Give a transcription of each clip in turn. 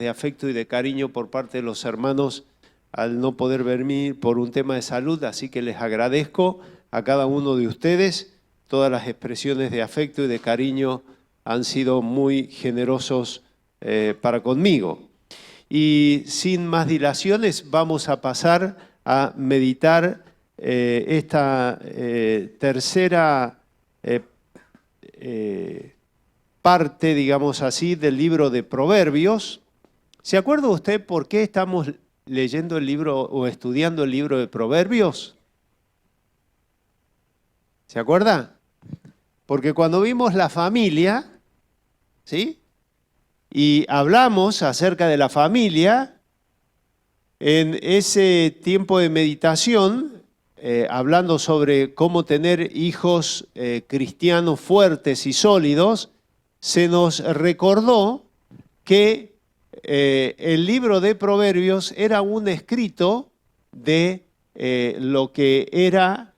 de afecto y de cariño por parte de los hermanos al no poder venir por un tema de salud, así que les agradezco a cada uno de ustedes. Todas las expresiones de afecto y de cariño han sido muy generosos para conmigo. Y sin más dilaciones vamos a pasar a meditar esta tercera parte, digamos así, del libro de Proverbios. ¿Se acuerda usted por qué estamos leyendo el libro o estudiando el libro de Proverbios? ¿Se acuerda? Porque cuando vimos la familia, ¿sí? Y hablamos acerca de la familia, en ese tiempo de meditación, hablando sobre cómo tener hijos cristianos fuertes y sólidos, se nos recordó que el libro de Proverbios era un escrito de lo que era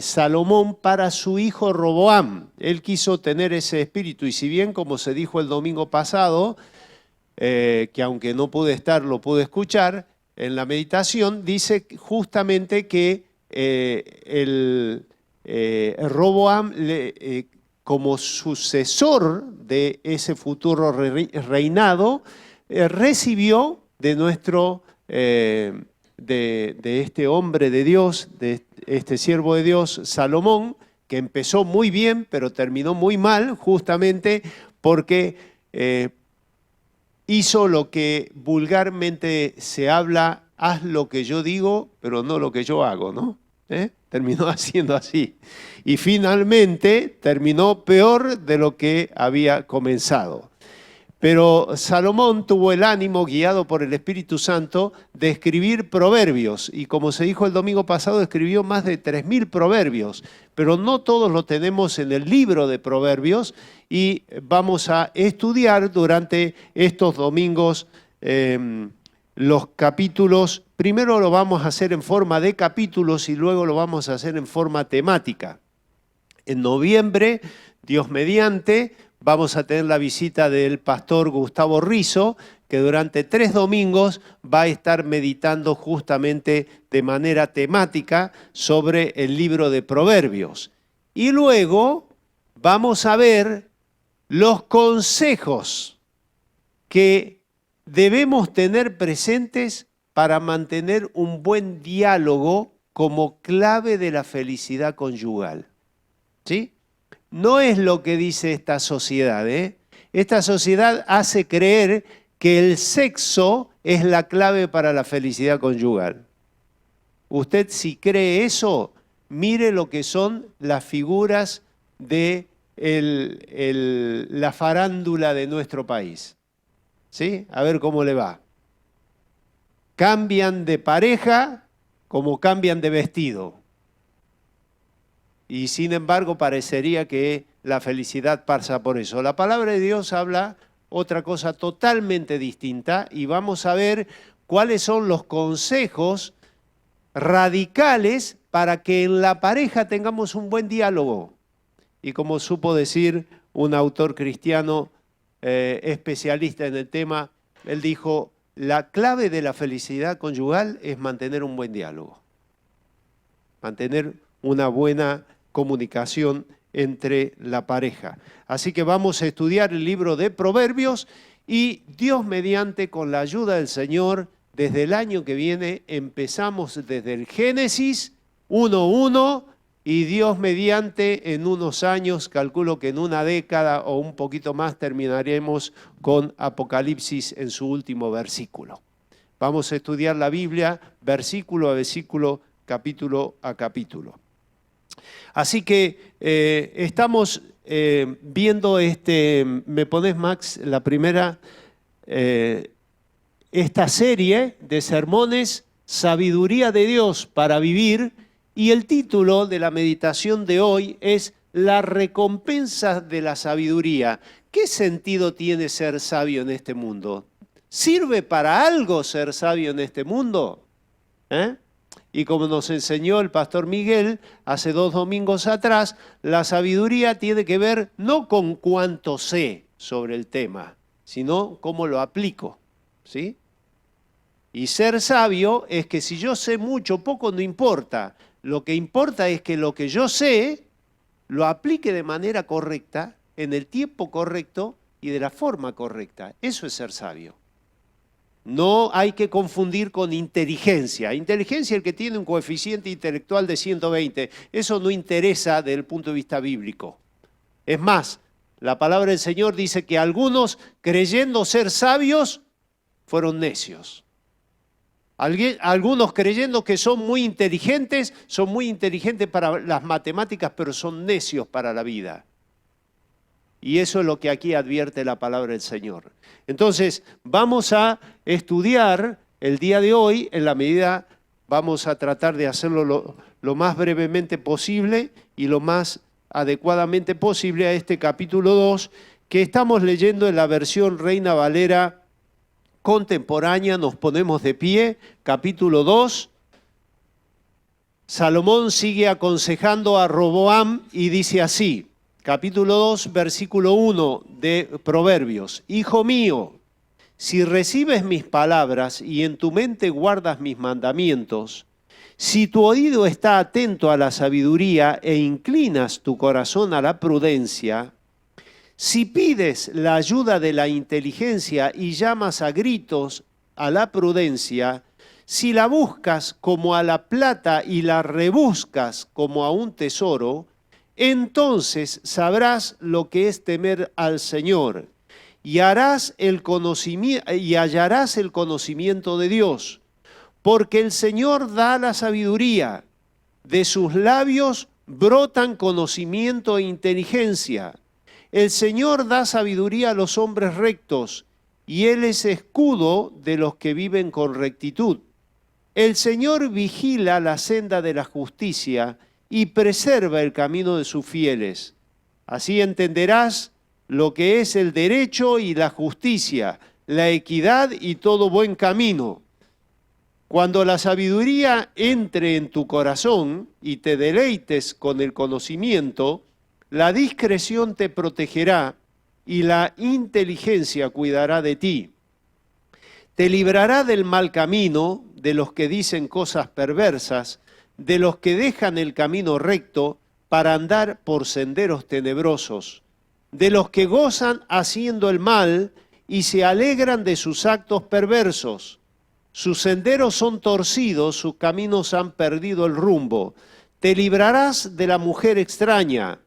Salomón para su hijo Roboam. Él quiso tener ese espíritu y si bien, como se dijo el domingo pasado, que aunque no pude estar, lo pude escuchar, en la meditación dice justamente que Roboam, como sucesor de ese futuro reinado, recibió de nuestro, de este hombre de Dios, de este siervo de Dios, Salomón, que empezó muy bien, pero terminó muy mal, justamente porque hizo lo que vulgarmente se habla, haz lo que yo digo, pero no lo que yo hago, ¿no? Terminó haciendo así. Y finalmente terminó peor de lo que había comenzado. Pero Salomón tuvo el ánimo, guiado por el Espíritu Santo, de escribir proverbios. Y como se dijo el domingo pasado, escribió más de 3000 proverbios. Pero no todos lo tenemos en el libro de proverbios. Y vamos a estudiar durante estos domingos los capítulos. Primero lo vamos a hacer en forma de capítulos y luego lo vamos a hacer en forma temática. En noviembre, Dios mediante, vamos a tener la visita del pastor Gustavo Rizzo, que durante 3 domingos va a estar meditando justamente de manera temática sobre el libro de Proverbios. Y luego vamos a ver los consejos que debemos tener presentes para mantener un buen diálogo como clave de la felicidad conyugal. ¿Sí? No es lo que dice esta sociedad, ¿eh? Esta sociedad hace creer que el sexo es la clave para la felicidad conyugal. Usted si cree eso, mire lo que son las figuras de la farándula de nuestro país. ¿Sí? A ver cómo le va. Cambian de pareja como cambian de vestido. Y sin embargo parecería que la felicidad pasa por eso. La palabra de Dios habla otra cosa totalmente distinta y vamos a ver cuáles son los consejos radicales para que en la pareja tengamos un buen diálogo. Y como supo decir un autor cristiano especialista en el tema, él dijo, la clave de la felicidad conyugal es mantener un buen diálogo. Mantener una buena comunicación entre la pareja. Así que vamos a estudiar el libro de Proverbios y Dios mediante, con la ayuda del Señor, desde el año que viene empezamos desde el Génesis 1:1 y Dios mediante en unos años, calculo que en una década o un poquito más terminaremos con Apocalipsis en su último versículo. Vamos a estudiar la Biblia versículo a versículo, capítulo a capítulo. Así que estamos viendo ¿me pones, Max, la primera? Esta serie de sermones, Sabiduría de Dios para vivir, y el título de la meditación de hoy es La recompensa de la sabiduría. ¿Qué sentido tiene ser sabio en este mundo? ¿Sirve para algo ser sabio en este mundo? Y como nos enseñó el pastor Miguel hace 2 domingos atrás, la sabiduría tiene que ver no con cuánto sé sobre el tema, sino cómo lo aplico. ¿sí? Y ser sabio es que si yo sé mucho o poco no importa. Lo que importa es que lo que yo sé lo aplique de manera correcta, en el tiempo correcto y de la forma correcta. Eso es ser sabio. No hay que confundir con inteligencia. Inteligencia es el que tiene un coeficiente intelectual de 120. Eso no interesa desde el punto de vista bíblico. Es más, la palabra del Señor dice que algunos, creyendo ser sabios, fueron necios. Algunos creyendo que son muy inteligentes para las matemáticas, pero son necios para la vida. Y eso es lo que aquí advierte la palabra del Señor. Entonces, vamos a estudiar el día de hoy, en la medida, vamos a tratar de hacerlo lo más brevemente posible y lo más adecuadamente posible a este capítulo 2, que estamos leyendo en la versión Reina Valera contemporánea. Nos ponemos de pie, capítulo 2. Salomón sigue aconsejando a Roboam y dice así, capítulo 2, versículo 1 de Proverbios. Hijo mío, si recibes mis palabras y en tu mente guardas mis mandamientos, si tu oído está atento a la sabiduría e inclinas tu corazón a la prudencia, si pides la ayuda de la inteligencia y llamas a gritos a la prudencia, si la buscas como a la plata y la rebuscas como a un tesoro, entonces sabrás lo que es temer al Señor y hallarás el conocimiento de Dios, porque el Señor da la sabiduría, de sus labios brotan conocimiento e inteligencia. El Señor da sabiduría a los hombres rectos, y Él es escudo de los que viven con rectitud. El Señor vigila la senda de la justicia y preserva el camino de sus fieles. Así entenderás lo que es el derecho y la justicia, la equidad y todo buen camino. Cuando la sabiduría entre en tu corazón y te deleites con el conocimiento, la discreción te protegerá y la inteligencia cuidará de ti. Te librará del mal camino, de los que dicen cosas perversas, de los que dejan el camino recto para andar por senderos tenebrosos, de los que gozan haciendo el mal y se alegran de sus actos perversos. Sus senderos son torcidos, sus caminos han perdido el rumbo. Te librarás de la mujer extraña.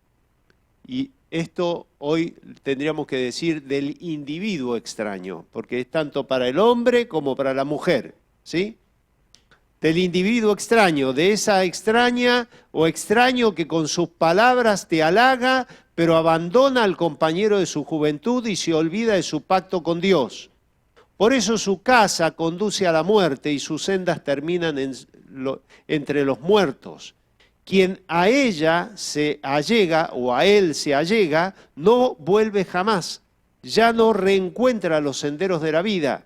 Y esto hoy tendríamos que decir del individuo extraño, porque es tanto para el hombre como para la mujer, ¿sí? Del individuo extraño, de esa extraña o extraño que con sus palabras te halaga, pero abandona al compañero de su juventud y se olvida de su pacto con Dios. Por eso su casa conduce a la muerte y sus sendas terminan entre los muertos. Quien a ella se allega o a él se allega, no vuelve jamás, ya no reencuentra los senderos de la vida.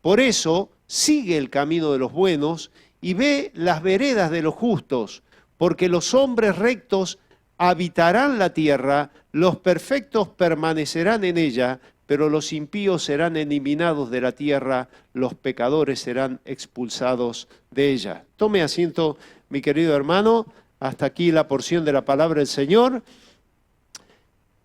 Por eso sigue el camino de los buenos y ve las veredas de los justos, porque los hombres rectos habitarán la tierra, los perfectos permanecerán en ella, pero los impíos serán eliminados de la tierra, los pecadores serán expulsados de ella. Tome asiento, mi querido hermano. Hasta aquí la porción de la palabra del Señor.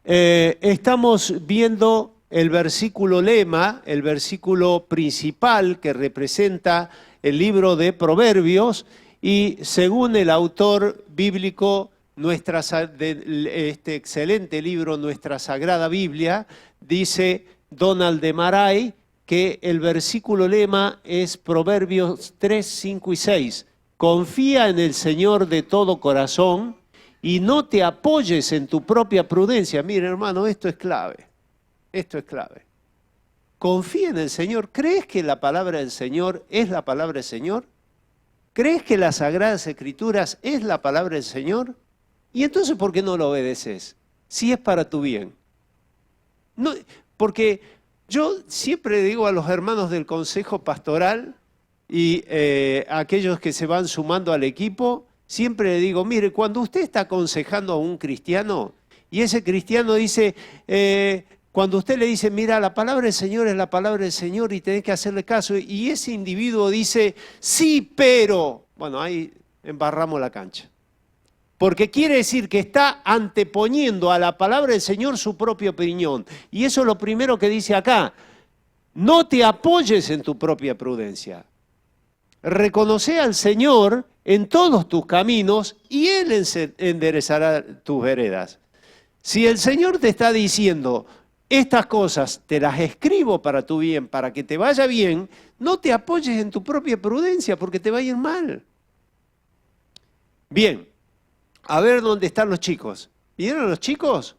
Estamos viendo el versículo lema, el versículo principal que representa el libro de Proverbios, y según el autor bíblico de este excelente libro, Nuestra Sagrada Biblia, dice Donald de Maray que el versículo lema es Proverbios 3, 5 y 6. Confía en el Señor de todo corazón y no te apoyes en tu propia prudencia. Mire, hermano, esto es clave. Esto es clave. Confía en el Señor. ¿Crees que la palabra del Señor es la palabra del Señor? ¿Crees que las Sagradas Escrituras es la palabra del Señor? ¿Y entonces por qué no lo obedeces? Si es para tu bien. No, porque yo siempre digo a los hermanos del Consejo Pastoral y aquellos que se van sumando al equipo, siempre le digo, mire, cuando usted está aconsejando a un cristiano y ese cristiano dice, cuando usted le dice, mira, la palabra del Señor es la palabra del Señor y tenés que hacerle caso, y ese individuo dice, sí, pero, bueno, ahí embarramos la cancha. Porque quiere decir que está anteponiendo a la palabra del Señor su propia opinión. Y eso es lo primero que dice acá. No te apoyes en tu propia prudencia. Reconoce al Señor en todos tus caminos y Él enderezará tus veredas. Si el Señor te está diciendo, estas cosas te las escribo para tu bien, para que te vaya bien, no te apoyes en tu propia prudencia porque te va a ir mal. Bien. A ver dónde están los chicos. ¿Vieron los chicos?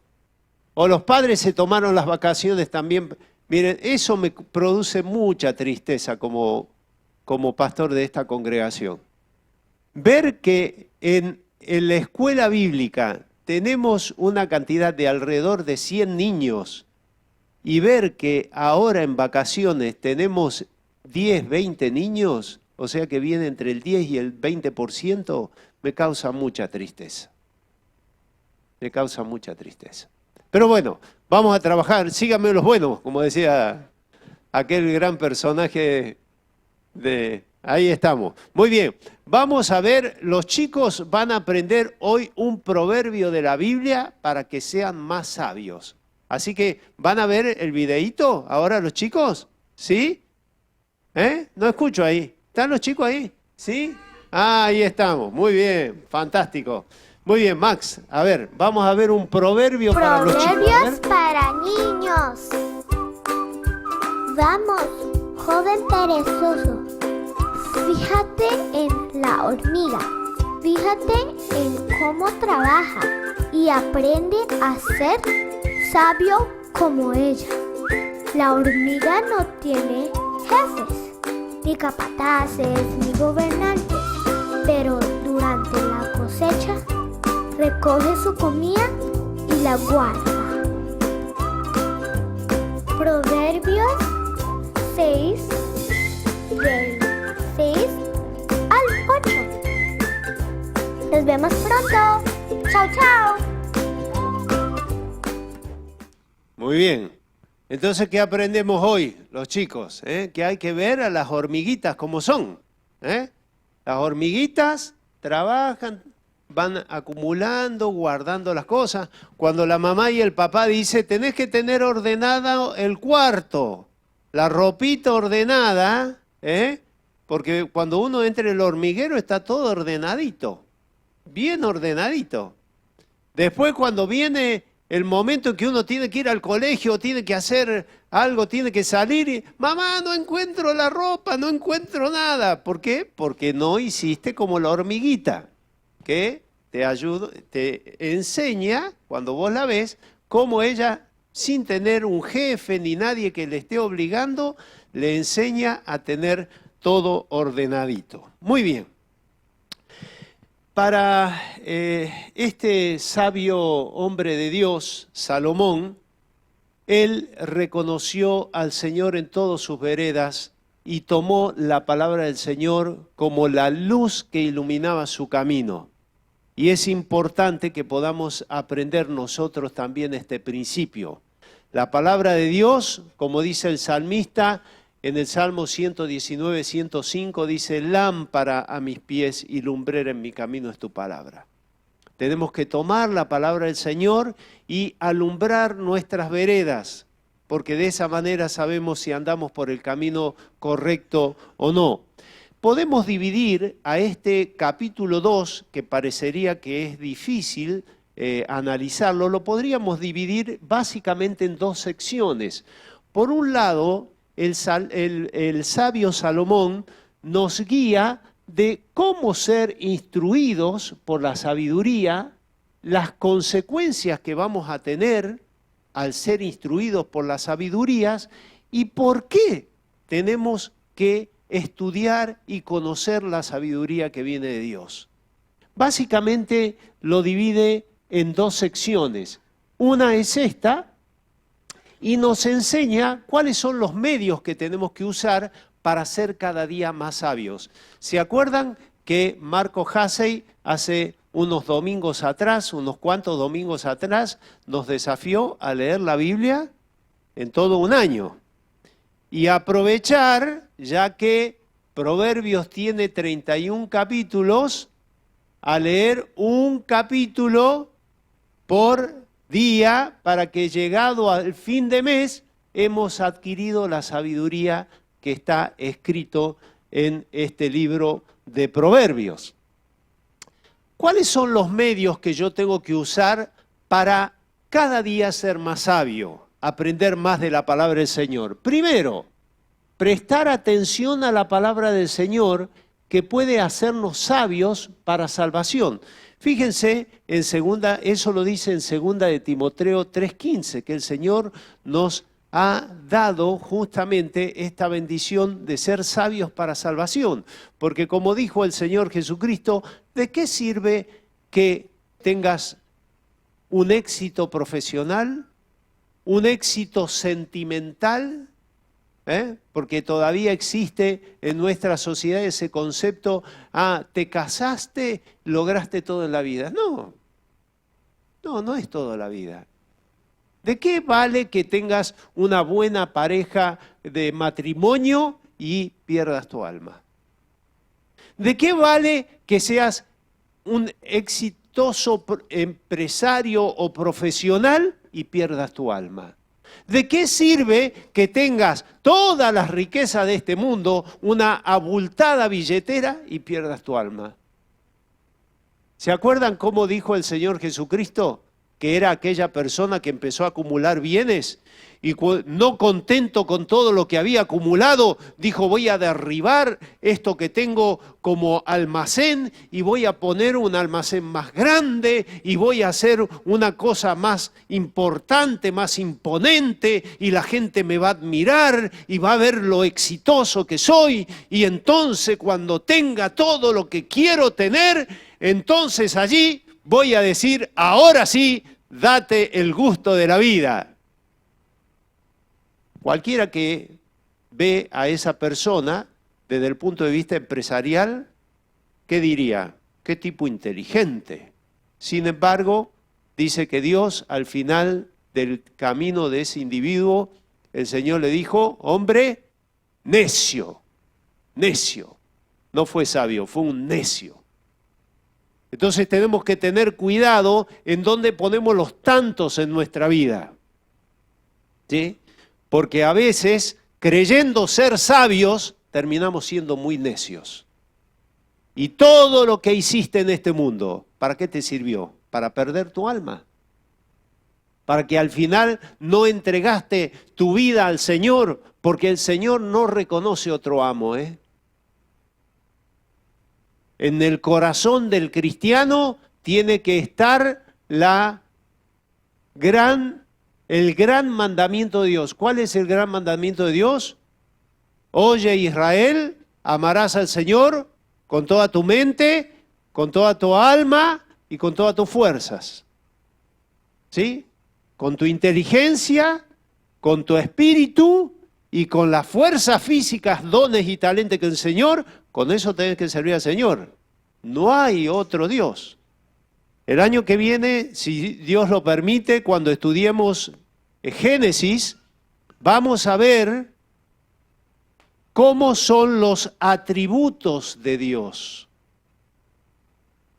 ¿O los padres se tomaron las vacaciones también? Miren, eso me produce mucha tristeza como pastor de esta congregación. Ver que en la escuela bíblica tenemos una cantidad de alrededor de 100 niños y ver que ahora en vacaciones tenemos 10, 20 niños, o sea que viene entre el 10 y el 20%, me causa mucha tristeza. Me causa mucha tristeza. Pero bueno, vamos a trabajar. Síganme los buenos, como decía aquel gran personaje de... Ahí estamos. Muy bien. Vamos a ver, los chicos van a aprender hoy un proverbio de la Biblia para que sean más sabios. Así que, ¿van a ver el videíto ahora los chicos? ¿Sí? No escucho ahí. ¿Están los chicos ahí? ¿Sí? Ah, ahí estamos, muy bien, fantástico. Muy bien, Max, a ver, vamos a ver un proverbio para los chicos. Proverbios para niños. Vamos, joven perezoso, fíjate en la hormiga, fíjate en cómo trabaja y aprende a ser sabio como ella. La hormiga no tiene jefes, ni capataces, ni gobernantes. Pero durante la cosecha recoge su comida y la guarda. Proverbios 6, del 6 al 8. Nos vemos pronto. Chao, chao. Muy bien. Entonces, ¿qué aprendemos hoy, los chicos? Que hay que ver a las hormiguitas como son. Las hormiguitas trabajan, van acumulando, guardando las cosas. Cuando la mamá y el papá dicen, tenés que tener ordenado el cuarto, la ropita ordenada, porque cuando uno entra en el hormiguero está todo ordenadito, bien ordenadito. Después cuando viene el momento en que uno tiene que ir al colegio, tiene que hacer algo, tiene que salir y, mamá, no encuentro la ropa, no encuentro nada. ¿Por qué? Porque no hiciste como la hormiguita, que te ayuda, te enseña, cuando vos la ves, cómo ella, sin tener un jefe ni nadie que le esté obligando, le enseña a tener todo ordenadito. Muy bien. Para este sabio hombre de Dios, Salomón, él reconoció al Señor en todas sus veredas y tomó la palabra del Señor como la luz que iluminaba su camino. Y es importante que podamos aprender nosotros también este principio. La palabra de Dios, como dice el salmista, en el Salmo 119, 105 dice, lámpara a mis pies y lumbrera en mi camino es tu palabra. Tenemos que tomar la palabra del Señor y alumbrar nuestras veredas, porque de esa manera sabemos si andamos por el camino correcto o no. Podemos dividir a este capítulo 2, que parecería que es difícil analizarlo, lo podríamos dividir básicamente en dos secciones. Por un lado, el sabio Salomón nos guía de cómo ser instruidos por la sabiduría, las consecuencias que vamos a tener al ser instruidos por las sabidurías y por qué tenemos que estudiar y conocer la sabiduría que viene de Dios. Básicamente lo divide en dos secciones. Una es esta, y nos enseña cuáles son los medios que tenemos que usar para ser cada día más sabios. ¿Se acuerdan que Marco Hassey hace unos domingos atrás, unos cuantos domingos atrás, nos desafió a leer la Biblia? en todo un año. Y aprovechar, ya que Proverbios tiene 31 capítulos, a leer un capítulo por día para que llegado al fin de mes hemos adquirido la sabiduría que está escrito en este libro de Proverbios. ¿Cuáles son los medios que yo tengo que usar para cada día ser más sabio, aprender más de la palabra del Señor? Primero, prestar atención a la palabra del Señor que puede hacernos sabios para salvación. Fíjense, eso lo dice en 2 de Timoteo 3:15, que el Señor nos ha dado justamente esta bendición de ser sabios para salvación. Porque como dijo el Señor Jesucristo, ¿de qué sirve que tengas un éxito profesional, un éxito sentimental? Porque todavía existe en nuestra sociedad ese concepto, te casaste, lograste todo en la vida. No es todo la vida. ¿De qué vale que tengas una buena pareja de matrimonio y pierdas tu alma? ¿De qué vale que seas un exitoso empresario o profesional y pierdas tu alma? ¿De qué sirve que tengas todas las riquezas de este mundo, una abultada billetera y pierdas tu alma? ¿Se acuerdan cómo dijo el Señor Jesucristo? Que era aquella persona que empezó a acumular bienes y no contento con todo lo que había acumulado, dijo, voy a derribar esto que tengo como almacén y voy a poner un almacén más grande y voy a hacer una cosa más importante, más imponente y la gente me va a admirar y va a ver lo exitoso que soy y entonces cuando tenga todo lo que quiero tener, entonces allí voy a decir, ahora sí, date el gusto de la vida. Cualquiera que ve a esa persona desde el punto de vista empresarial, ¿qué diría? ¿Qué tipo inteligente? Sin embargo, dice que Dios al final del camino de ese individuo, el Señor le dijo, hombre, necio, necio. No fue sabio, fue un necio. Entonces tenemos que tener cuidado en dónde ponemos los tantos en nuestra vida. ¿Sí? Porque a veces, creyendo ser sabios, terminamos siendo muy necios. Y todo lo que hiciste en este mundo, ¿para qué te sirvió? Para perder tu alma. Para que al final no entregaste tu vida al Señor, porque el Señor no reconoce otro amo, En el corazón del cristiano tiene que estar el gran mandamiento de Dios. ¿Cuál es el gran mandamiento de Dios? Oye Israel, amarás al Señor con toda tu mente, con toda tu alma y con todas tus fuerzas. ¿Sí? Con tu inteligencia, con tu espíritu y con las fuerzas físicas, dones y talentos que el Señor, con eso tenés que servir al Señor. No hay otro Dios. El año que viene, si Dios lo permite, cuando estudiemos Génesis, vamos a ver cómo son los atributos de Dios.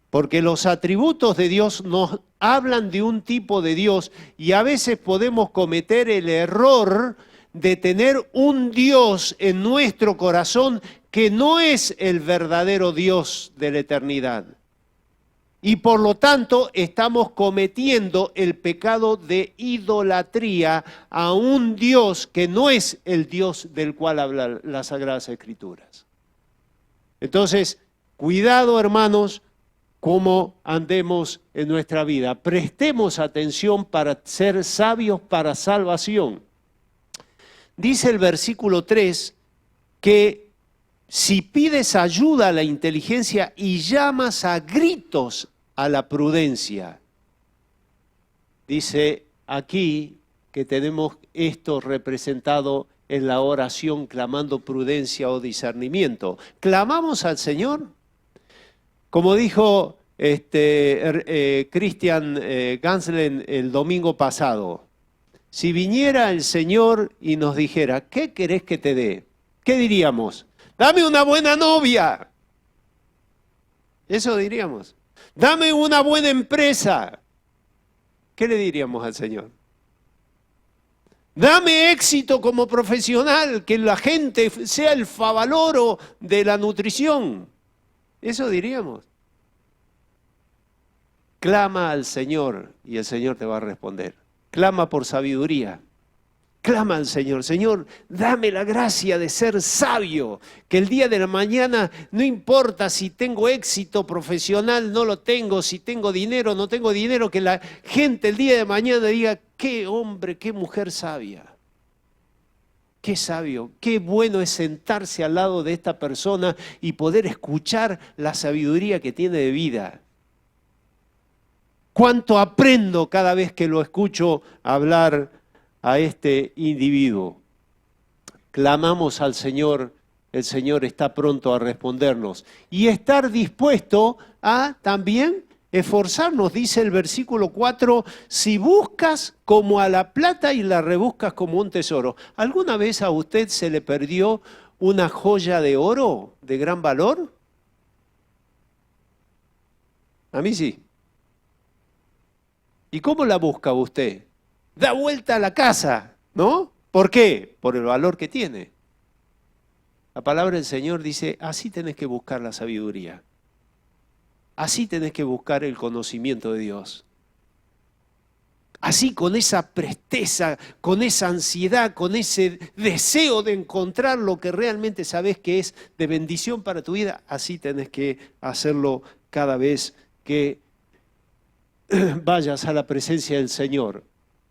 Porque los atributos de Dios nos hablan de un tipo de Dios y a veces podemos cometer el error de tener un Dios en nuestro corazón que no es el verdadero Dios de la eternidad. Y por lo tanto estamos cometiendo el pecado de idolatría a un Dios que no es el Dios del cual hablan las Sagradas Escrituras. Entonces, cuidado hermanos, cómo andemos en nuestra vida. Prestemos atención para ser sabios para salvación. Dice el versículo 3 que si pides ayuda a la inteligencia y llamas a gritos a la prudencia. Dice aquí que tenemos esto representado en la oración clamando prudencia o discernimiento. ¿Clamamos al Señor? Como dijo Christian Ganslen el domingo pasado, Si viniera el Señor y nos dijera, ¿qué querés que te dé? ¿Qué diríamos? Dame una buena novia. Eso diríamos. Dame una buena empresa. ¿Qué le diríamos al Señor? Dame éxito como profesional, que la gente sea el favaloro de la nutrición. Eso diríamos. Clama al Señor y el Señor te va a responder. Clama por sabiduría. Clama al Señor. Señor, dame la gracia de ser sabio. Que el día de la mañana no importa si tengo éxito profesional, no lo tengo, si tengo dinero, no tengo dinero. Que la gente el día de mañana diga, qué hombre, qué mujer sabia. Qué sabio, qué bueno es sentarse al lado de esta persona y poder escuchar la sabiduría que tiene de vida. Cuánto aprendo cada vez que lo escucho hablar a este individuo. Clamamos al Señor, el Señor está pronto a respondernos. Y estar dispuesto a también esforzarnos, dice el versículo 4, si buscas como a la plata y la rebuscas como un tesoro. ¿Alguna vez a usted se le perdió una joya de oro de gran valor? A mí sí. ¿Y cómo la busca usted? Da vuelta a la casa, ¿no? ¿Por qué? Por el valor que tiene. La palabra del Señor dice, así tenés que buscar la sabiduría. Así tenés que buscar el conocimiento de Dios. Así, con esa presteza, con esa ansiedad, con ese deseo de encontrar lo que realmente sabés que es de bendición para tu vida, así tenés que hacerlo cada vez que vayas a la presencia del Señor.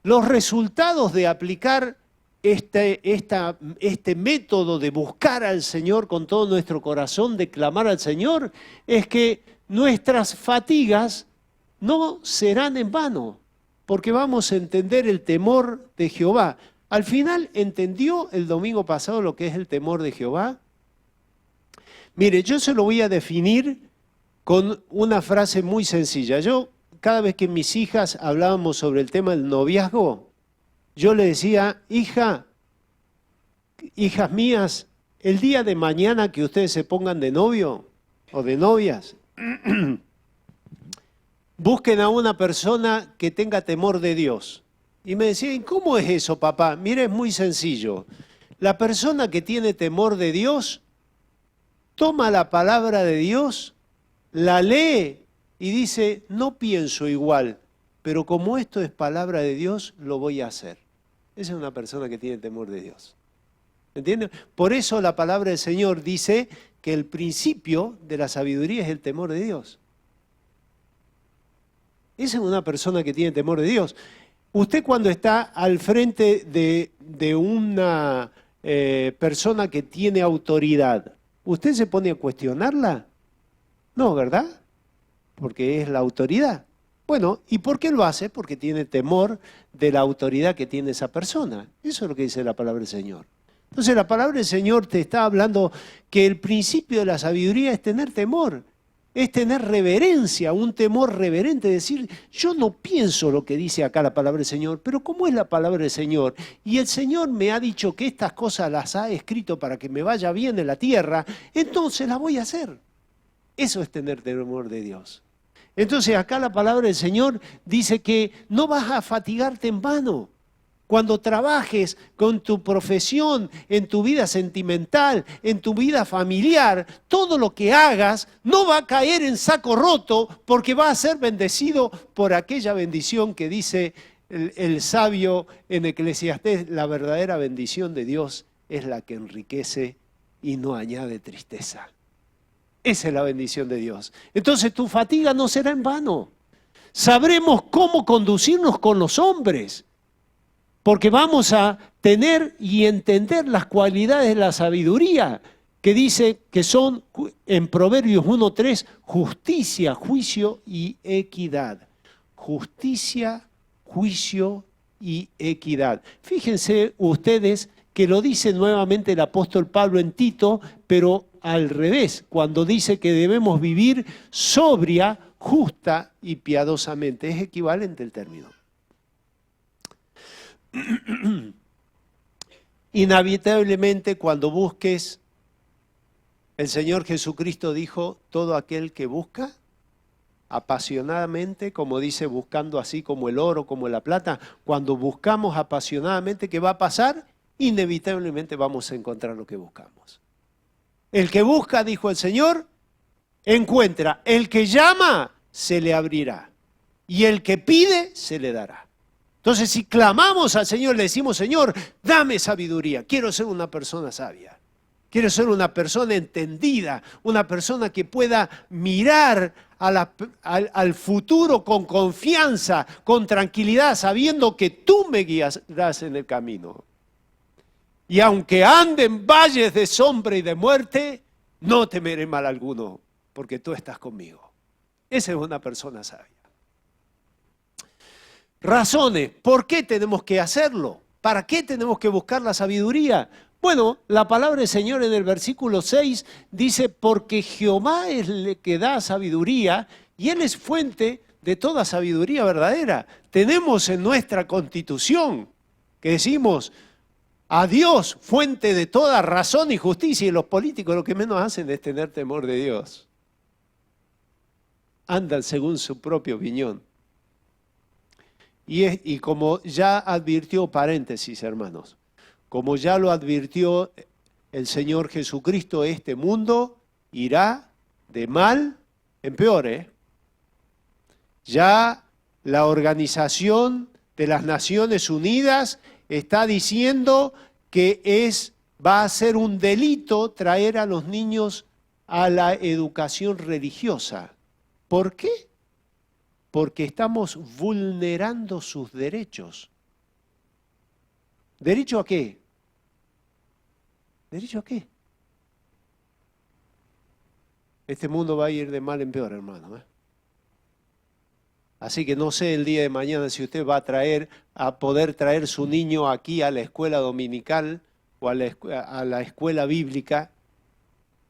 Los resultados de aplicar este método de buscar al Señor con todo nuestro corazón, de clamar al Señor, es que nuestras fatigas no serán en vano, porque vamos a entender el temor de Jehová. Al final, ¿entendió el domingo pasado lo que es el temor de Jehová? Mire, yo se lo voy a definir con una frase muy sencilla. Cada vez que mis hijas hablábamos sobre el tema del noviazgo, yo le decía, hijas mías, el día de mañana que ustedes se pongan de novio o de novias, busquen a una persona que tenga temor de Dios. Y me decían, ¿cómo es eso, papá? Mire, es muy sencillo. La persona que tiene temor de Dios, toma la palabra de Dios, la lee y dice, no pienso igual, pero como esto es palabra de Dios, lo voy a hacer. Esa es una persona que tiene temor de Dios. ¿Entienden? Por eso la palabra del Señor dice que el principio de la sabiduría es el temor de Dios. Esa es una persona que tiene temor de Dios. Usted cuando está al frente de una persona que tiene autoridad, ¿usted se pone a cuestionarla? No, ¿verdad? Porque es la autoridad. Bueno, ¿y por qué lo hace? Porque tiene temor de la autoridad que tiene esa persona. Eso es lo que dice la palabra del Señor. Entonces la palabra del Señor te está hablando que el principio de la sabiduría es tener temor, es tener reverencia, un temor reverente, decir, yo no pienso lo que dice acá la palabra del Señor, pero ¿cómo es la palabra del Señor? Y el Señor me ha dicho que estas cosas las ha escrito para que me vaya bien en la tierra, entonces las voy a hacer. Eso es tener temor de Dios. Entonces acá la palabra del Señor dice que no vas a fatigarte en vano. Cuando trabajes con tu profesión, en tu vida sentimental, en tu vida familiar, todo lo que hagas no va a caer en saco roto porque va a ser bendecido por aquella bendición que dice el sabio en Eclesiastés, la verdadera bendición de Dios es la que enriquece y no añade tristeza. Esa es la bendición de Dios. Entonces tu fatiga no será en vano. Sabremos cómo conducirnos con los hombres, porque vamos a tener y entender las cualidades de la sabiduría, que dice que son en Proverbios 1:3, justicia, juicio y equidad. Justicia, juicio y equidad. Fíjense ustedes que lo dice nuevamente el apóstol Pablo en Tito, pero al revés, cuando dice que debemos vivir sobria, justa y piadosamente. Es equivalente el término. Inevitablemente cuando busques, el Señor Jesucristo dijo, todo aquel que busca apasionadamente, como dice, buscando así como el oro, como la plata, cuando buscamos apasionadamente, ¿qué va a pasar? Inevitablemente vamos a encontrar lo que buscamos. El que busca, dijo el Señor, encuentra. El que llama, se le abrirá. Y el que pide, se le dará. Entonces, si clamamos al Señor, le decimos, Señor, dame sabiduría. Quiero ser una persona sabia. Quiero ser una persona entendida, una persona que pueda mirar al futuro con confianza, con tranquilidad, sabiendo que tú me guiarás en el camino. Y aunque ande en valles de sombra y de muerte, no temeré mal alguno, porque tú estás conmigo. Esa es una persona sabia. Razones, ¿por qué tenemos que hacerlo? ¿Para qué tenemos que buscar la sabiduría? Bueno, la palabra del Señor en el versículo 6 dice, porque Jehová es el que da sabiduría y Él es fuente de toda sabiduría verdadera. Tenemos en nuestra Constitución que decimos, a Dios, fuente de toda razón y justicia, y los políticos lo que menos hacen es tener temor de Dios. Andan según su propia opinión. Y como ya advirtió, paréntesis hermanos, como ya lo advirtió el Señor Jesucristo, este mundo irá de mal en peor. Ya la Organización de las Naciones Unidas está diciendo que va a ser un delito traer a los niños a la educación religiosa. ¿Por qué? Porque estamos vulnerando sus derechos. ¿Derecho a qué? ¿Derecho a qué? Este mundo va a ir de mal en peor, hermano. Así que no sé el día de mañana si usted va a poder traer su niño aquí a la escuela dominical o a la escuela bíblica,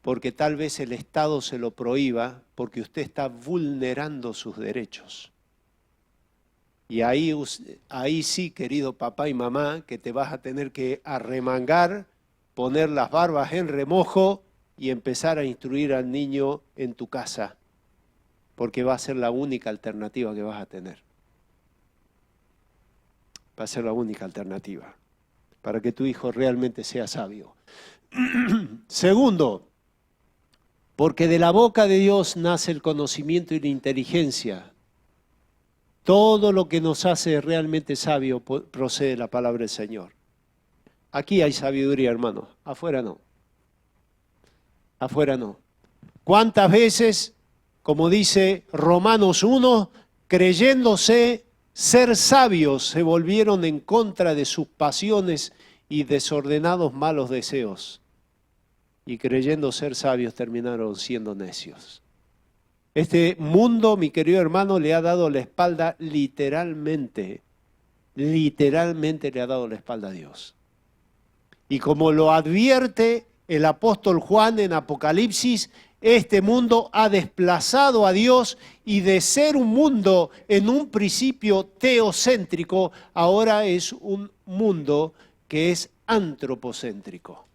porque tal vez el Estado se lo prohíba, porque usted está vulnerando sus derechos. Y ahí sí, querido papá y mamá, que te vas a tener que arremangar, poner las barbas en remojo y empezar a instruir al niño en tu casa, porque va a ser la única alternativa que vas a tener. Va a ser la única alternativa para que tu hijo realmente sea sabio. Segundo, porque de la boca de Dios nace el conocimiento y la inteligencia. Todo lo que nos hace realmente sabio procede de la palabra del Señor. Aquí hay sabiduría, hermano. Afuera no. Afuera no. ¿Cuántas veces, como dice Romanos 1, creyéndose ser sabios, se volvieron en contra de sus pasiones y desordenados malos deseos? Y creyendo ser sabios terminaron siendo necios. Este mundo, mi querido hermano, le ha dado la espalda literalmente le ha dado la espalda a Dios. Y como lo advierte el apóstol Juan en Apocalipsis, este mundo ha desplazado a Dios y de ser un mundo en un principio teocéntrico, ahora es un mundo que es antropocéntrico.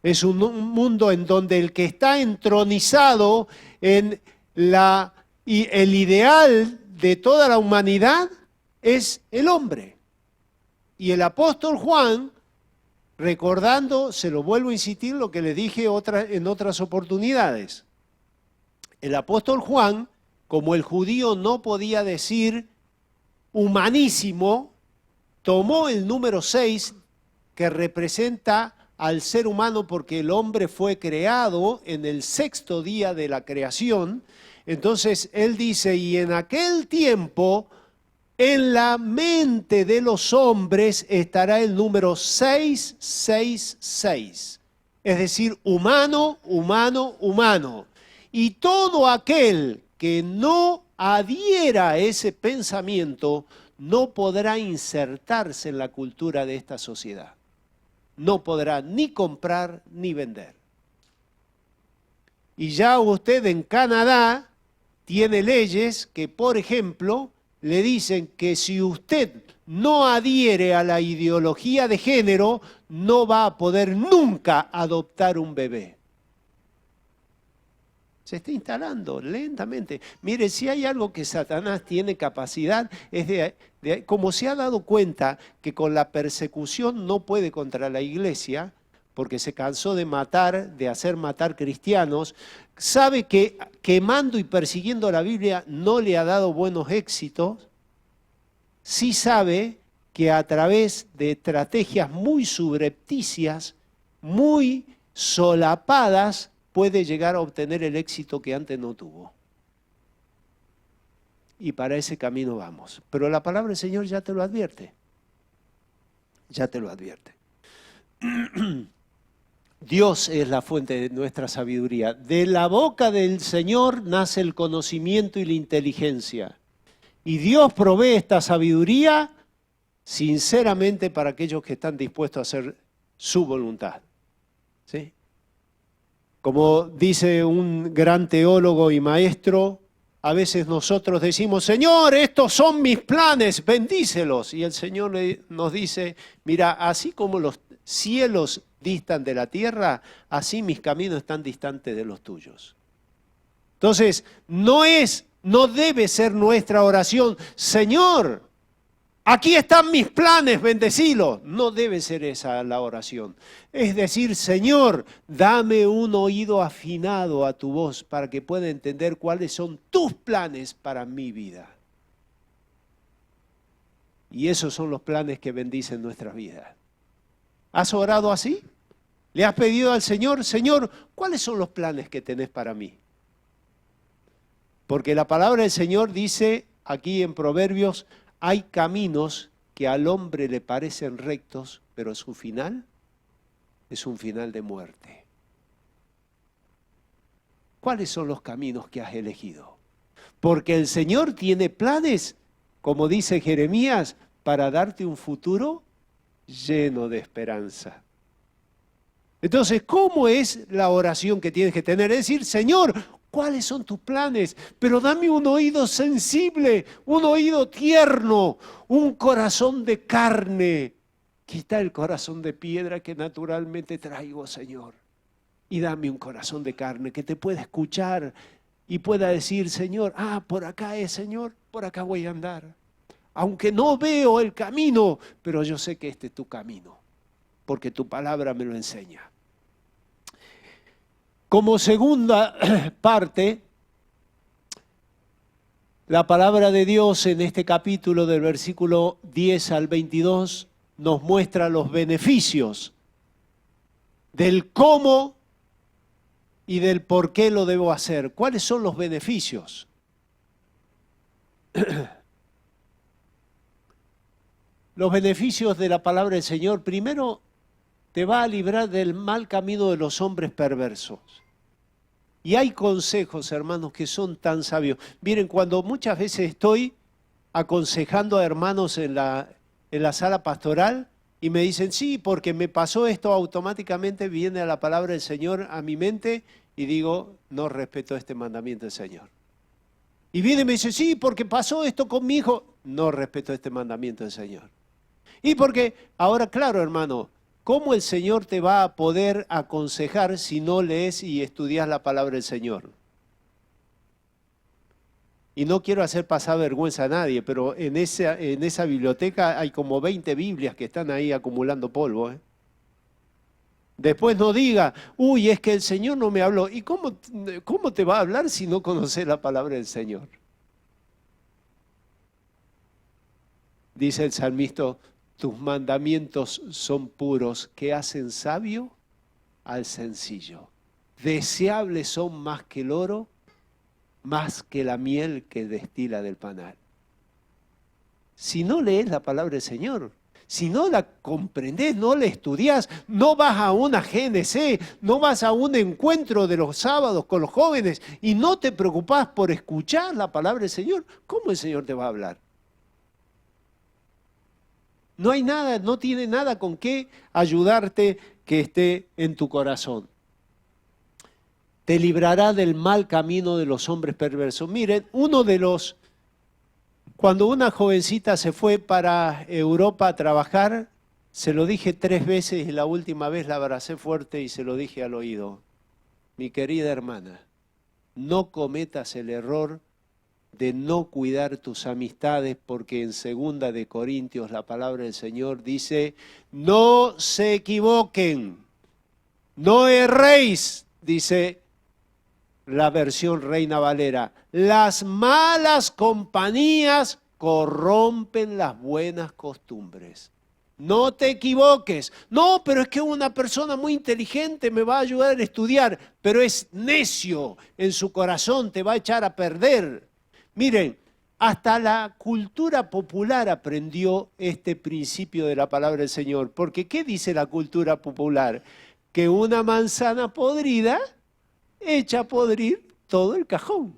Es un mundo en donde el que está entronizado en el ideal de toda la humanidad es el hombre. Y el apóstol Juan, recordando, se lo vuelvo a insistir, lo que le dije en otras oportunidades. El apóstol Juan, como el judío no podía decir humanísimo, tomó el número 6, que representa al ser humano porque el hombre fue creado en el 6º día de la creación. Entonces él dice, y en aquel tiempo en la mente de los hombres estará el número 666, es decir, humano, humano, humano. Y todo aquel que no adhiera a ese pensamiento no podrá insertarse en la cultura de esta sociedad. No podrá ni comprar ni vender. Y ya usted en Canadá tiene leyes que, por ejemplo, le dicen que si usted no adhiere a la ideología de género, no va a poder nunca adoptar un bebé. Se está instalando lentamente. Mire, si hay algo que Satanás tiene capacidad, es como se ha dado cuenta que con la persecución no puede contra la iglesia, porque se cansó de matar, de hacer matar cristianos, sabe que quemando y persiguiendo la Biblia no le ha dado buenos éxitos, sí sabe que a través de estrategias muy subrepticias, muy solapadas, puede llegar a obtener el éxito que antes no tuvo. Y para ese camino vamos. Pero la palabra del Señor ya te lo advierte. Ya te lo advierte. Dios es la fuente de nuestra sabiduría. De la boca del Señor nace el conocimiento y la inteligencia. Y Dios provee esta sabiduría sinceramente para aquellos que están dispuestos a hacer su voluntad. ¿Sí? Como dice un gran teólogo y maestro, a veces nosotros decimos, Señor, estos son mis planes, bendícelos. Y el Señor nos dice, mira, así como los cielos distan de la tierra, así mis caminos están distantes de los tuyos. Entonces, no debe ser nuestra oración, Señor, aquí están mis planes, bendecilos. No debe ser esa la oración. Es decir, Señor, dame un oído afinado a tu voz para que pueda entender cuáles son tus planes para mi vida. Y esos son los planes que bendicen nuestras vidas. ¿Has orado así? ¿Le has pedido al Señor, Señor, cuáles son los planes que tenés para mí? Porque la palabra del Señor dice aquí en Proverbios, hay caminos que al hombre le parecen rectos, pero su final es un final de muerte. ¿Cuáles son los caminos que has elegido? Porque el Señor tiene planes, como dice Jeremías, para darte un futuro lleno de esperanza. Entonces, ¿cómo es la oración que tienes que tener? Es decir, Señor, ¿cuáles son tus planes? Pero dame un oído sensible, un oído tierno, un corazón de carne. Quita el corazón de piedra que naturalmente traigo, Señor. Y dame un corazón de carne que te pueda escuchar y pueda decir, Señor, por acá es, Señor, por acá voy a andar. Aunque no veo el camino, pero yo sé que este es tu camino, porque tu palabra me lo enseña. Como segunda parte, la palabra de Dios en este capítulo del versículo 10 al 22 nos muestra los beneficios del cómo y del por qué lo debo hacer. ¿Cuáles son los beneficios? Los beneficios de la palabra del Señor, primero, te va a librar del mal camino de los hombres perversos. Y hay consejos, hermanos, que son tan sabios. Miren, cuando muchas veces estoy aconsejando a hermanos en la sala pastoral y me dicen, sí, porque me pasó esto, automáticamente viene a la palabra del Señor a mi mente y digo, no respeto este mandamiento del Señor. Y viene y me dice, sí, porque pasó esto con mi hijo, no respeto este mandamiento del Señor. Y porque, ahora claro, hermano, ¿cómo el Señor te va a poder aconsejar si no lees y estudias la palabra del Señor? Y no quiero hacer pasar vergüenza a nadie, pero en esa biblioteca hay como 20 Biblias que están ahí acumulando polvo. Después no diga, uy, es que el Señor no me habló. ¿Y cómo te va a hablar si no conoces la palabra del Señor? Dice el salmista, tus mandamientos son puros, que hacen sabio al sencillo. Deseables son más que el oro, más que la miel que destila del panal. Si no lees la palabra del Señor, si no la comprendés, no la estudiás, no vas a una GNC, no vas a un encuentro de los sábados con los jóvenes y no te preocupás por escuchar la palabra del Señor, ¿cómo el Señor te va a hablar? No hay nada, no tiene nada con qué ayudarte que esté en tu corazón. Te librará del mal camino de los hombres perversos. Miren, uno de los Cuando una jovencita se fue para Europa a trabajar, se lo dije 3 veces y la última vez la abracé fuerte y se lo dije al oído. Mi querida hermana, no cometas el error de no cuidar tus amistades, porque en 2 de Corintios la palabra del Señor dice, no se equivoquen, no erréis, dice la versión Reina Valera. Las malas compañías corrompen las buenas costumbres. No te equivoques. No, pero es que una persona muy inteligente me va a ayudar a estudiar, pero es necio en su corazón, te va a echar a perder. Miren, hasta la cultura popular aprendió este principio de la palabra del Señor. Porque ¿qué dice la cultura popular? Que una manzana podrida echa a podrir todo el cajón.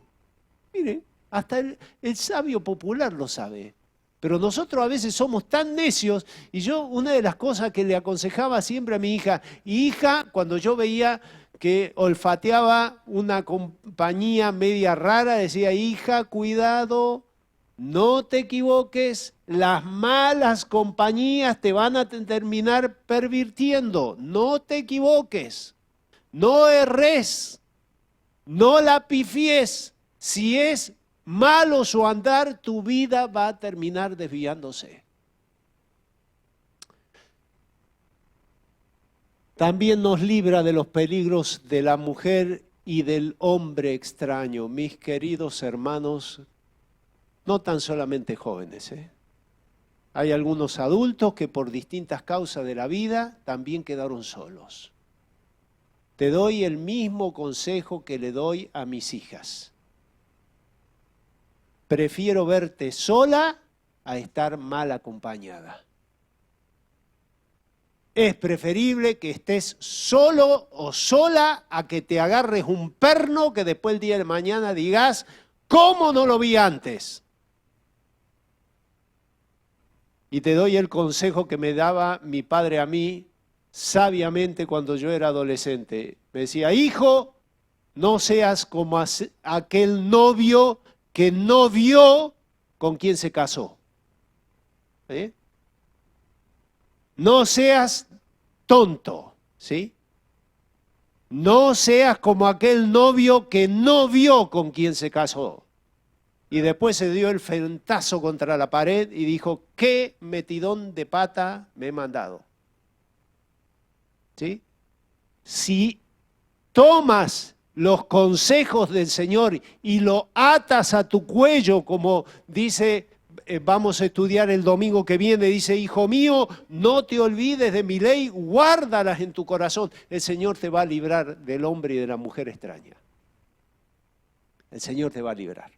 Miren, hasta el sabio popular lo sabe. Pero nosotros a veces somos tan necios, y yo una de las cosas que le aconsejaba siempre a mi hija, cuando yo veía que olfateaba una compañía media rara, decía, hija, cuidado, no te equivoques, las malas compañías te van a terminar pervirtiendo, no te equivoques, no erres, no la pifies, si es malo su andar, tu vida va a terminar desviándose. También nos libra de los peligros de la mujer y del hombre extraño, mis queridos hermanos, no tan solamente jóvenes. Hay algunos adultos que por distintas causas de la vida también quedaron solos. Te doy el mismo consejo que le doy a mis hijas. Prefiero verte sola a estar mal acompañada. Es preferible que estés solo o sola a que te agarres un perno que después el día de mañana digas, ¿cómo no lo vi antes? Y te doy el consejo que me daba mi padre a mí sabiamente cuando yo era adolescente. Me decía, hijo, no seas como aquel novio que no vio con quién se casó. No seas tonto, ¿sí? No seas como aquel novio que no vio con quién se casó. Y después se dio el frentazo contra la pared y dijo, qué metidón de pata me he mandado. ¿Sí? Si tomas los consejos del Señor y lo atas a tu cuello, como dice, vamos a estudiar el domingo que viene, dice, hijo mío, no te olvides de mi ley, guárdalas en tu corazón. El Señor te va a librar del hombre y de la mujer extraña. El Señor te va a librar.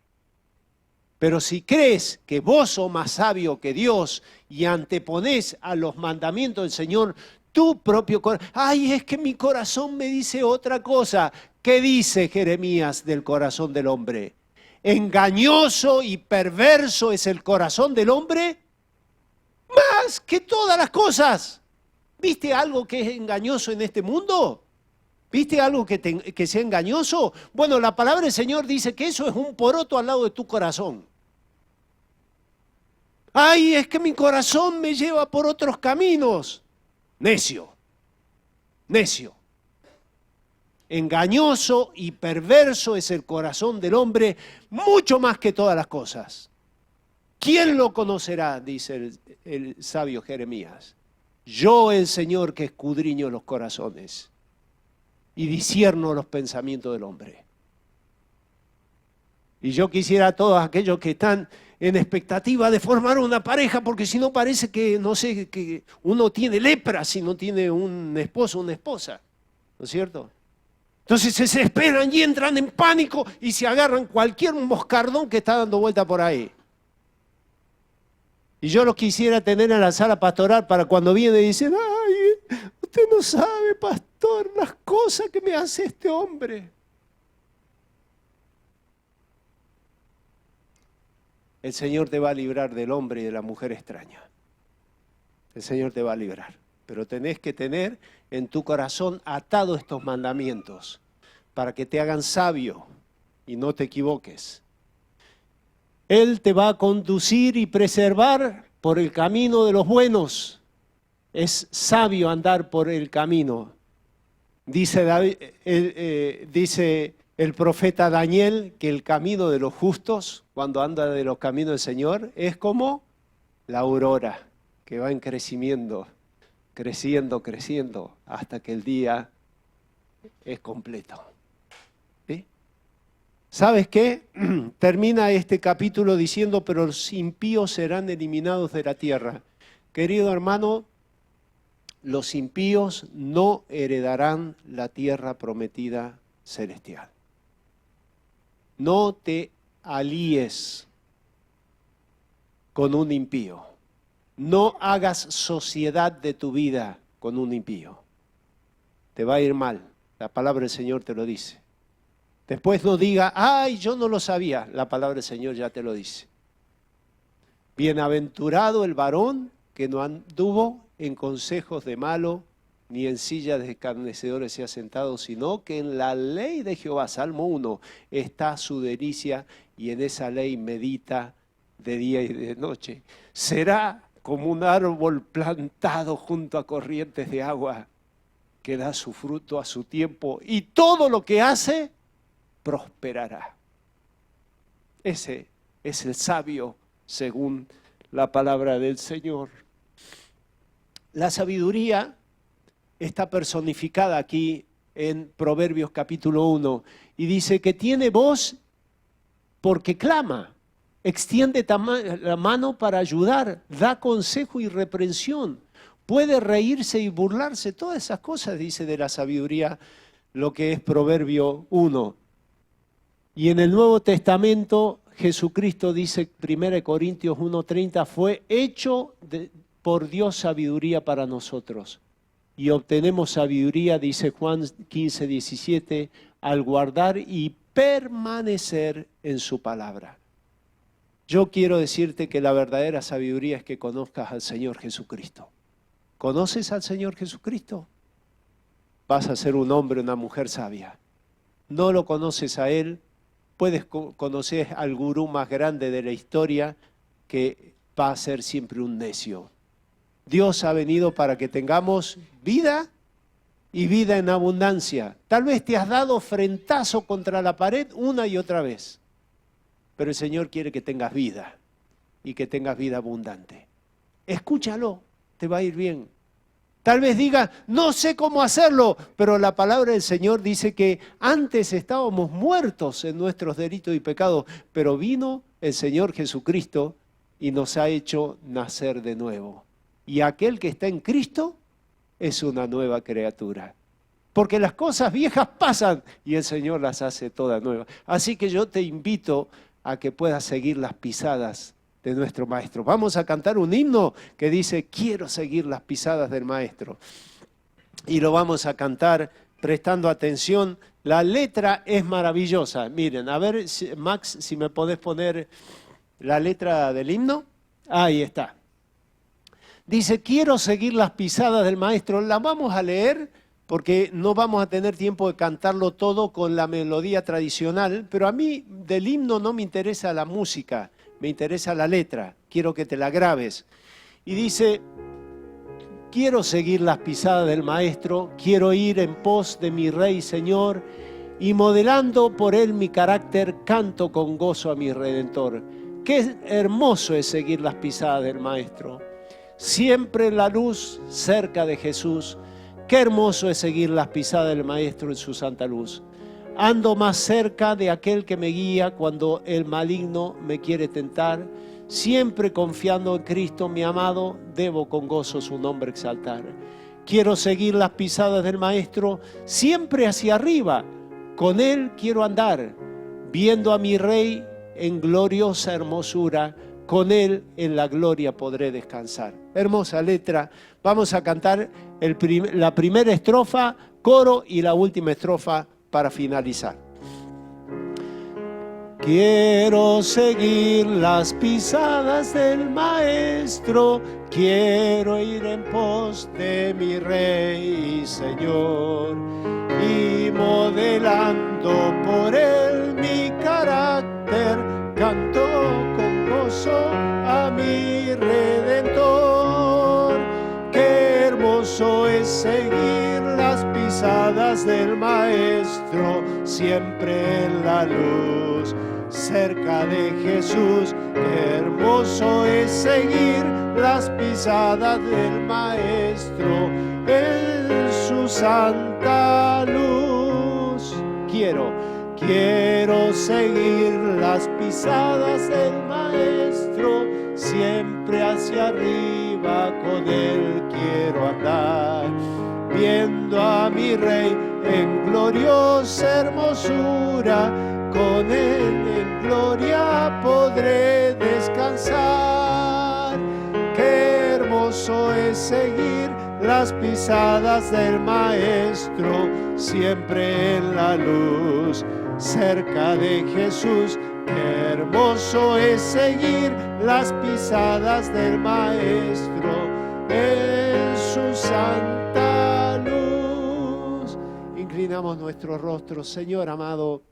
Pero si crees que vos sos más sabio que Dios y anteponés a los mandamientos del Señor tu propio corazón, ay, es que mi corazón me dice otra cosa. ¿Qué dice Jeremías del corazón del hombre? Engañoso y perverso es el corazón del hombre más que todas las cosas. ¿Viste algo que es engañoso en este mundo? ¿Viste algo que sea engañoso? Bueno, la palabra del Señor dice que eso es un poroto al lado de tu corazón. Ay, es que mi corazón me lleva por otros caminos. Necio, necio. Engañoso y perverso es el corazón del hombre, mucho más que todas las cosas. ¿Quién lo conocerá? Dice el sabio Jeremías. Yo, el Señor, que escudriño los corazones y discierno los pensamientos del hombre. Y yo quisiera a todos aquellos que están en expectativa de formar una pareja, porque si no parece que, no sé, que uno tiene lepra si no tiene un esposo o una esposa, ¿no es cierto? Entonces se desesperan y entran en pánico y se agarran cualquier moscardón que está dando vuelta por ahí. Y yo los quisiera tener en la sala pastoral para cuando vienen y dicen, ay, usted no sabe, pastor, las cosas que me hace este hombre. El Señor te va a librar del hombre y de la mujer extraña. El Señor te va a librar. Pero tenés que tener en tu corazón atados estos mandamientos para que te hagan sabio y no te equivoques. Él te va a conducir y preservar por el camino de los buenos. Es sabio andar por el camino. Dice el profeta Daniel que el camino de los justos, cuando anda de los caminos del Señor, es como la aurora, que va en crecimiento, creciendo, hasta que el día es completo. ¿Sí? ¿Sabes qué? Termina este capítulo diciendo, pero los impíos serán eliminados de la tierra. Querido hermano, los impíos no heredarán la tierra prometida celestial. No te alíes con un impío. No hagas sociedad de tu vida con un impío. Te va a ir mal. La palabra del Señor te lo dice. Después no diga, ay, yo no lo sabía. La palabra del Señor ya te lo dice. Bienaventurado el varón que no anduvo en consejos de malo, ni en sillas de escarnecedores se ha sentado, sino que en la ley de Jehová, Salmo 1, está su delicia, y en esa ley medita de día y de noche. Será como un árbol plantado junto a corrientes de agua, que da su fruto a su tiempo, y todo lo que hace, prosperará. Ese es el sabio, según la palabra del Señor. La sabiduría está personificada aquí en Proverbios capítulo 1 y dice que tiene voz porque clama, extiende la mano para ayudar, da consejo y reprensión, puede reírse y burlarse, todas esas cosas dice de la sabiduría lo que es Proverbio 1. Y en el Nuevo Testamento Jesucristo dice 1 Corintios 1:30 fue hecho por Dios sabiduría para nosotros. Y obtenemos sabiduría, dice Juan 15:17, al guardar y permanecer en su palabra. Yo quiero decirte que la verdadera sabiduría es que conozcas al Señor Jesucristo. ¿Conoces al Señor Jesucristo? Vas a ser un hombre, una mujer sabia. No lo conoces a Él, puedes conocer al gurú más grande de la historia que va a ser siempre un necio. Dios ha venido para que tengamos vida y vida en abundancia. Tal vez te has dado frentazo contra la pared una y otra vez, pero el Señor quiere que tengas vida y que tengas vida abundante. Escúchalo, te va a ir bien. Tal vez diga, no sé cómo hacerlo, pero la palabra del Señor dice que antes estábamos muertos en nuestros delitos y pecados, pero vino el Señor Jesucristo y nos ha hecho nacer de nuevo. Y aquel que está en Cristo es una nueva criatura. Porque las cosas viejas pasan y el Señor las hace todas nuevas. Así que yo te invito a que puedas seguir las pisadas de nuestro Maestro. Vamos a cantar un himno que dice, quiero seguir las pisadas del Maestro. Y lo vamos a cantar prestando atención. La letra es maravillosa. Miren, a ver, Max, si me podés poner la letra del himno. Ahí está. Dice, quiero seguir las pisadas del Maestro. La vamos a leer porque no vamos a tener tiempo de cantarlo todo con la melodía tradicional, pero a mí del himno no me interesa la música, me interesa la letra. Quiero que te la grabes. Y dice, quiero seguir las pisadas del Maestro, quiero ir en pos de mi Rey Señor, y modelando por Él mi carácter, canto con gozo a mi Redentor. Qué hermoso es seguir las pisadas del Maestro. Siempre en la luz, cerca de Jesús. Qué hermoso es seguir las pisadas del Maestro en su santa luz. Ando más cerca de aquel que me guía cuando el maligno me quiere tentar. Siempre confiando en Cristo, mi amado, debo con gozo su nombre exaltar. Quiero seguir las pisadas del Maestro, siempre hacia arriba. Con Él quiero andar, viendo a mi Rey en gloriosa hermosura. Con Él en la gloria podré descansar. Hermosa letra. Vamos a cantar la primera estrofa, coro, y la última estrofa para finalizar. Quiero seguir las pisadas del Maestro, quiero ir en pos de mi Rey y Señor, y modelando por Él mi carácter, canto con pisadas del Maestro, siempre en la luz. Cerca de Jesús, qué hermoso es seguir las pisadas del Maestro en su santa luz. Quiero seguir las pisadas del Maestro, siempre hacia arriba con él quiero andar, viendo a mi Rey en gloriosa hermosura, con él en gloria podré descansar. Qué hermoso es seguir las pisadas del Maestro, siempre en la luz. Cerca de Jesús, qué hermoso es seguir las pisadas del Maestro en su santa luz. Inclinamos nuestros rostros. Señor amado,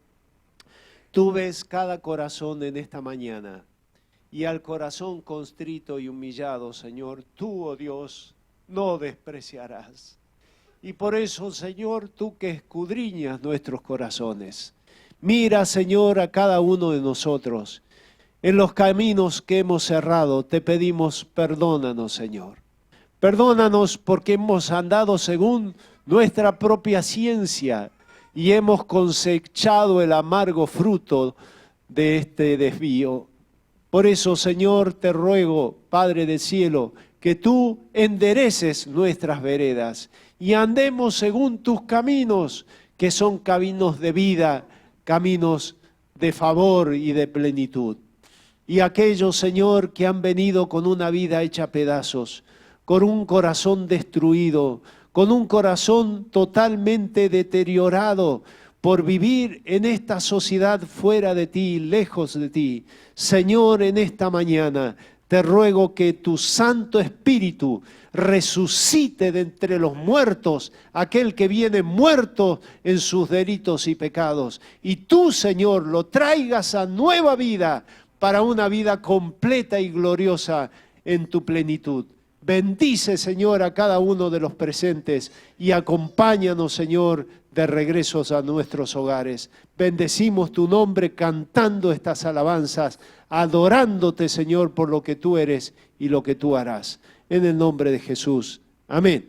tú ves cada corazón en esta mañana, y al corazón constrito y humillado, Señor, tú, oh Dios, no despreciarás. Y por eso, Señor, tú que escudriñas nuestros corazones, mira, Señor, a cada uno de nosotros. En los caminos que hemos cerrado, te pedimos, perdónanos, Señor. Perdónanos porque hemos andado según nuestra propia ciencia y hemos cosechado el amargo fruto de este desvío. Por eso, Señor, te ruego, Padre del cielo, que tú endereces nuestras veredas y andemos según tus caminos, que son caminos de vida, caminos de favor y de plenitud. Y aquellos, Señor, que han venido con una vida hecha pedazos, con un corazón destruido, con un corazón totalmente deteriorado por vivir en esta sociedad fuera de ti, lejos de ti. Señor, en esta mañana te ruego que tu Santo Espíritu resucite de entre los muertos aquel que viene muerto en sus delitos y pecados. Y tú, Señor, lo traigas a nueva vida para una vida completa y gloriosa en tu plenitud. Bendice, Señor, a cada uno de los presentes y acompáñanos, Señor, de regresos a nuestros hogares. Bendecimos tu nombre cantando estas alabanzas, adorándote, Señor, por lo que tú eres y lo que tú harás. En el nombre de Jesús. Amén.